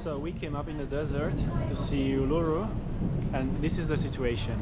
So we came up in the desert to see Uluru, and this is the situation.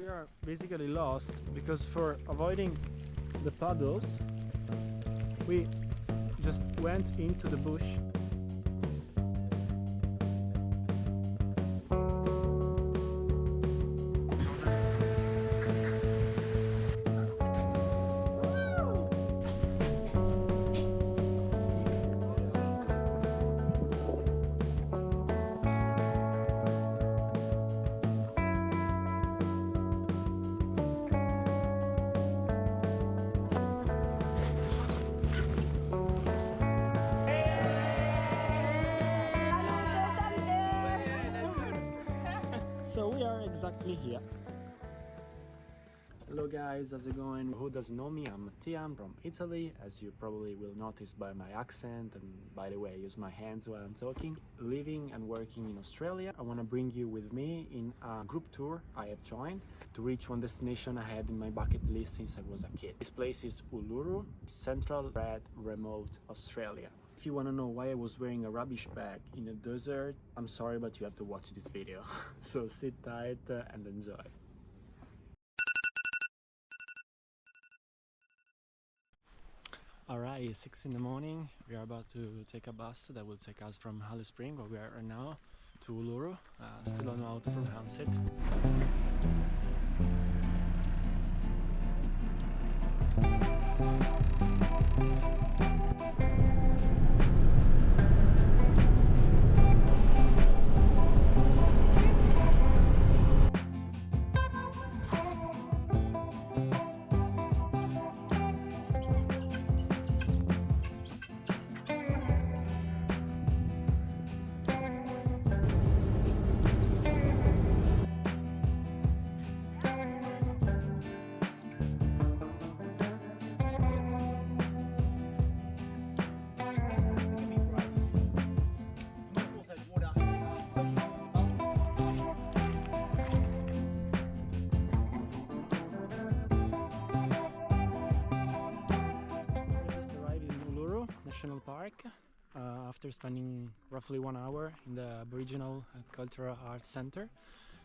We are basically lost because for avoiding the puddles, we just went into the bush. So we are exactly here. Hello guys, how's it going? Who doesn't know me? I'm Mattia, I'm from Italy, as you probably will notice by my accent, and by the way I use my hands while I'm talking. Living and working in Australia, I want to bring you with me in a group tour I have joined to reach one destination I had in my bucket list since I was a kid. This place is Uluru, central red remote Australia. If you want to know why I was wearing a rubbish bag in a desert, I'm sorry, but you have to watch this video. So sit tight and enjoy. Alright, it's 6 in the morning. We are about to take a bus that will take us from Alice Springs, where we are right now, to Uluru. Still don't know how to pronounce it. Park after spending roughly 1 hour in the Aboriginal Cultural Arts Center.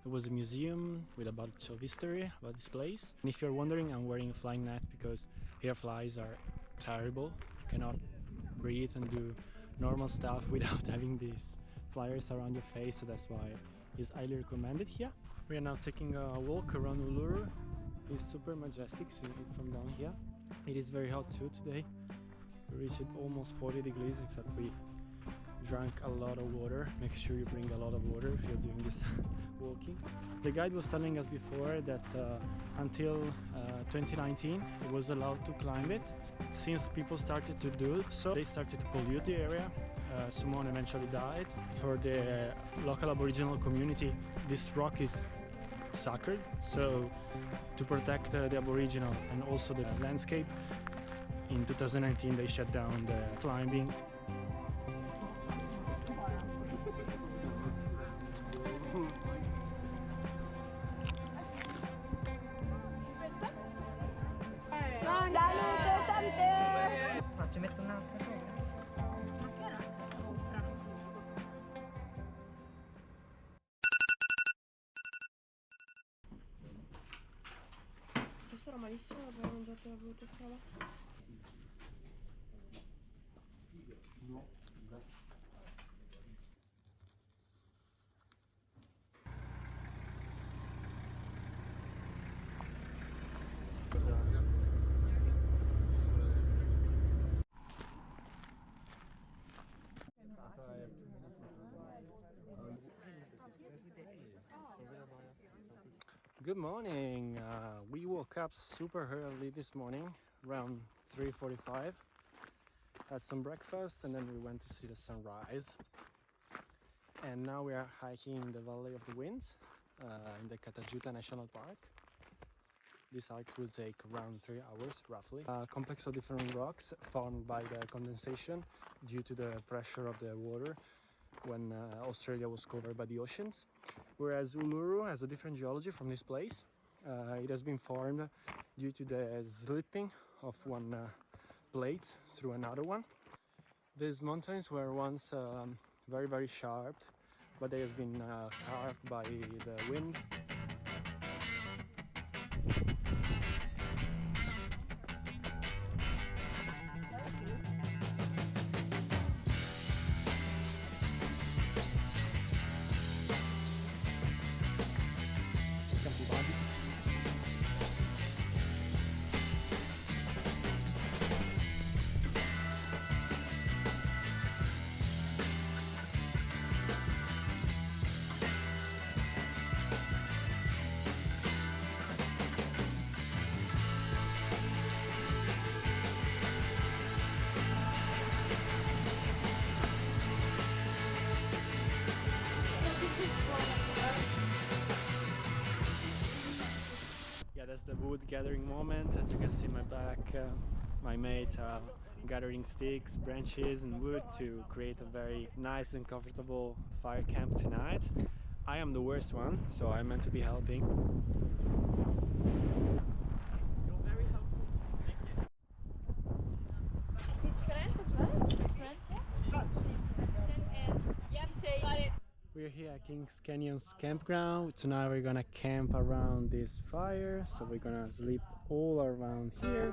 There was a museum with a bunch of history about this place. And if you're wondering, I'm wearing a flying net because here flies are terrible. You cannot breathe and do normal stuff without having these flyers around your face, so that's why it's highly recommended here. We are now taking a walk around Uluru. It's super majestic, seeing it from down here. It is very hot too today. We reached almost 40 degrees, except we drank a lot of water. Make sure you bring a lot of water if you're doing this walking. The guide was telling us before that until 2019 it was allowed to climb it. Since people started to do so, they started to pollute the area. Someone eventually died. For the local Aboriginal community, this rock is sacred, so to protect the Aboriginal and also the landscape, in 2019 they shut down the climbing. Ci metto un'altra sopra. Anche un'altra sopra. Questo era malissimo, abbiamo mangiato la voluta strada. No. Good morning. We woke up super early this morning, around 3:45. Had some breakfast and then we went to see the sunrise. And now we are hiking in the Valley of the Winds in the Katajuta National Park. This hike will take around 3 hours roughly. A complex of different rocks formed by the condensation due to the pressure of the water when Australia was covered by the oceans. Whereas Uluru has a different geology from this place. It has been formed due to the slipping of one plate through another one. These mountains were once very, very sharp, but they have been carved by the wind. Yeah, that's the wood gathering moment. As you can see in my back, my mate gathering sticks, branches and wood to create a very nice and comfortable fire camp tonight. I am the worst one, so I'm meant to be helping. You're very helpful. Thank you. It's French as well? French, yeah? We're here at Kings Canyon's campground. Tonight we're gonna camp around this fire, so we're gonna sleep all around here.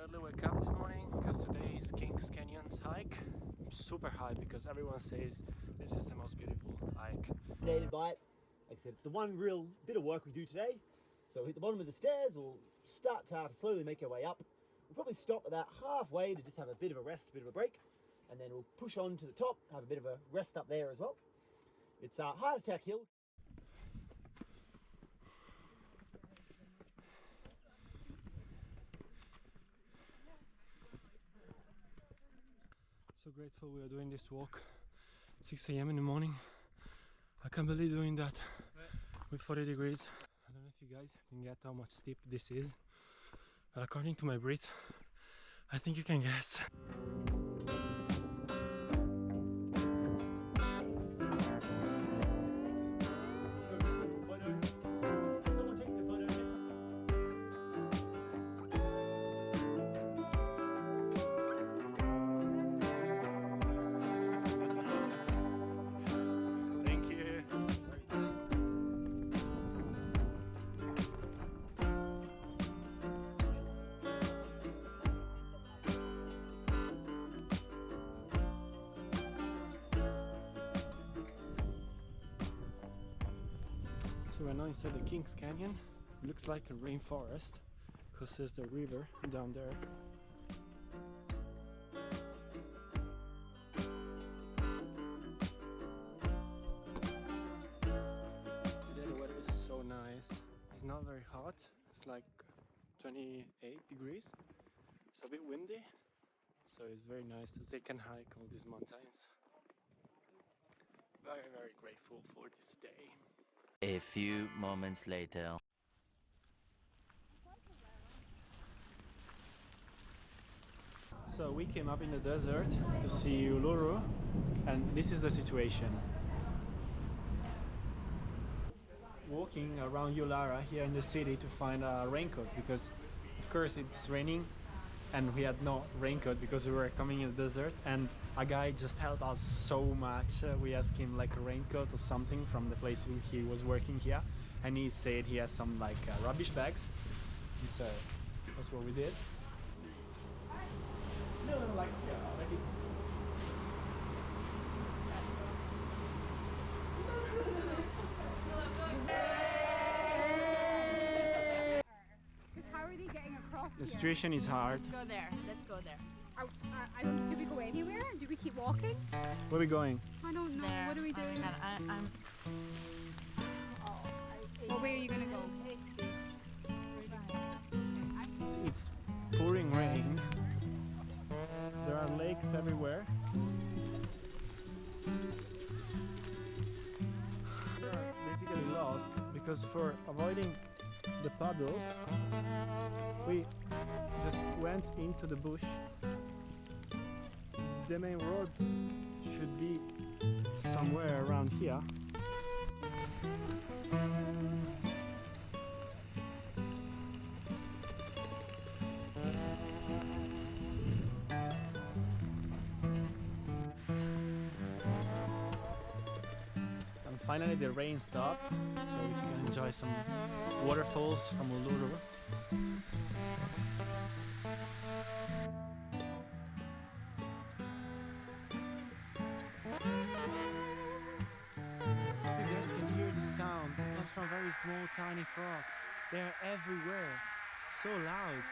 Early wake up this morning because today is Kings Canyon's hike. Super high because everyone says this is the most beautiful hike. Intimidated by it. Like I said, it's the one real bit of work we do today. So we'll hit the bottom of the stairs, we'll start to slowly make our way up. We'll probably stop about halfway to just have a bit of a rest, a bit of a break, and then we'll push on to the top, have a bit of a rest up there as well. It's a heart attack hill. So grateful we are doing this walk at 6 a.m. in the morning. I can't believe doing that with 40 degrees. I don't know if you guys can get how much steep this is, but according to my breath, I think you can guess. So we're now inside the Kings Canyon. It looks like a rainforest because there's a river down there. Today the weather is so nice. It's not very hot. It's like 28 degrees. It's a bit windy. So it's very nice that they can hike all these mountains. Very, very grateful for this day. A few moments later. So we came up in the desert to see Uluru, and this is the situation. Walking around Uluru here in the city to find a raincoat because of course it's raining and we had no raincoat because we were coming in the desert, and a guy just helped us so much. We asked him like a raincoat or something from the place he was working here, and he said he has some like rubbish bags, and so that's what we did. No, like How are they getting across the here? situation is hard. Let's go there. Let's go there. I don't. Do we go anywhere? Do we keep walking? Where are we going? I don't know. There. What are we doing? I'm What way are you gonna go? pouring rain. There are lakes everywhere. We are basically lost because for avoiding the puddles, we just went into the bush. The main road should be somewhere around here. And finally the rain stopped, so we can enjoy some waterfalls from Uluru. You guys can hear the sound. It comes from very small tiny frogs. They are everywhere. So loud.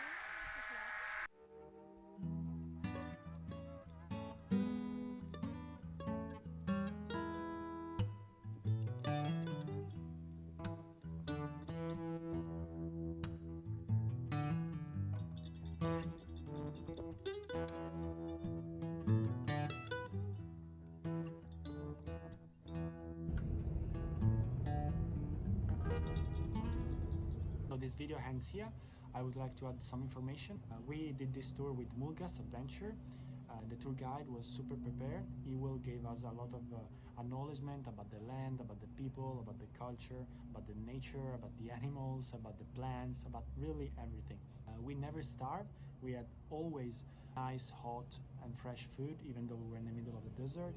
So this video ends here. I would like to add some information. We did this tour with Mulgas Adventure. The tour guide was super prepared. He will give us a lot of acknowledgement about the land, about the people, about the culture, about the nature, about the animals, about the plants, about really everything. We never starved. We had always nice, hot and fresh food, even though we were in the middle of the desert.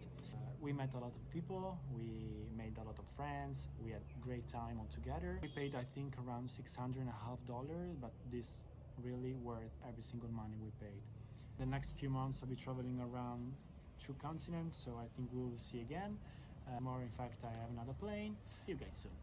We met a lot of people, we made a lot of friends, we had great time all together. We paid, I think, around $650, but this really worth every single money we paid. The next few months I'll be traveling around 2 continents, so I think we'll see again. More, in fact, I have another plane. See you guys soon.